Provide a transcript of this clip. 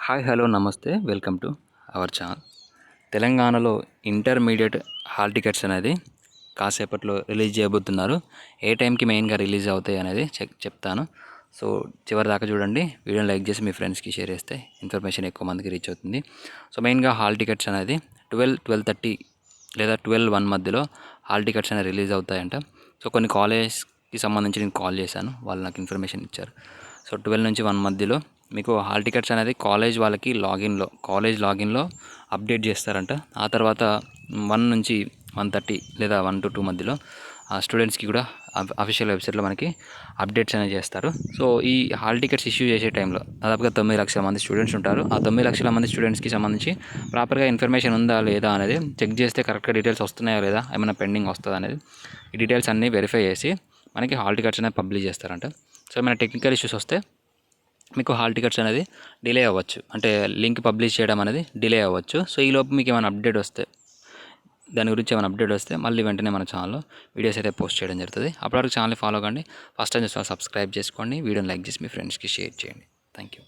Hi hello నమస్తే welcome to our channel. తెలంగాణలో intermediate hall tickets అనేది కాసేపట్లో రిలీజ్ చేయబోతున్నారు. ఏ టైంకి మెయిన్గా రిలీజ్ అవుతాయి అనేది చెప్తాను. సో చివరి దాకా చూడండి. వీడియోని లైక్ చేసి మీ ఫ్రెండ్స్కి షేర్ చేస్తే ఇన్ఫర్మేషన్ ఎక్కువ మందికి రీచ్ అవుతుంది. సో మెయిన్గా హాల్ టికెట్స్ అనేది 12:30 లేదా 12:01 మధ్యలో హాల్ టికెట్స్ అనేది రిలీజ్ అవుతాయంట. సో కొన్ని కాలేజ్కి సంబంధించి నేను కాల్ చేశాను, వాళ్ళు నాకు ఇన్ఫర్మేషన్ ఇచ్చారు. సో 12 నుంచి 1 మధ్యలో మీకు హాల్ టికెట్స్ అనేది కాలేజ్ వాళ్ళకి కాలేజ్ లాగిన్లో అప్డేట్ చేస్తారంట. ఆ తర్వాత 1 నుంచి 1:30 లేదా 1 to 2 మధ్యలో స్టూడెంట్స్కి కూడా అఫీషియల్ వెబ్సైట్లో మనకి అప్డేట్స్ అనేవి చేస్తారు. సో ఈ హాల్ టికెట్స్ ఇష్యూ చేసే టైంలో దాదాపుగా 9 లక్షల మంది స్టూడెంట్స్ ఉంటారు. ఆ 9 లక్షల మంది స్టూడెంట్స్కి సంబంధించి ప్రాపర్గా ఇన్ఫర్మేషన్ ఉందా లేదా అనేది చెక్ చేస్తే కరెక్ట్గా డీటెయిల్స్ వస్తున్నాయా లేదా, ఏమైనా పెండింగ్ వస్తుందా అనేది ఈ డీటెయిల్స్ అన్నీ వెరిఫై చేసి మనకి హాల్ టికెట్స్ అనేది పబ్లిష్ చేస్తారంట. సో ఏమైనా టెక్నికల్ ఇష్యూస్ వస్తే మీకు హాల్ టికెట్స్ అనేది డిలే అవ్వచ్చు, అంటే లింక్ పబ్లిష్ చేయడం అనేది డిలే అవ్వచ్చు. సో ఈలోపు మీకు ఏమైనా అప్డేట్ వస్తే, దాని గురించి ఏమైనా అప్డేట్ వస్తే మళ్ళీ వెంటనే మన ఛానల్లో వీడియోస్ అయితే పోస్ట్ చేయడం జరుగుతుంది. అప్పటివరకు ఛానల్ ఫాలో కండి. ఫస్ట్ టైం సబ్స్క్రైబ్ చేసుకోండి. వీడియోని లైక్ చేసి మీ ఫ్రెండ్స్కి షేర్ చేయండి. Thank you.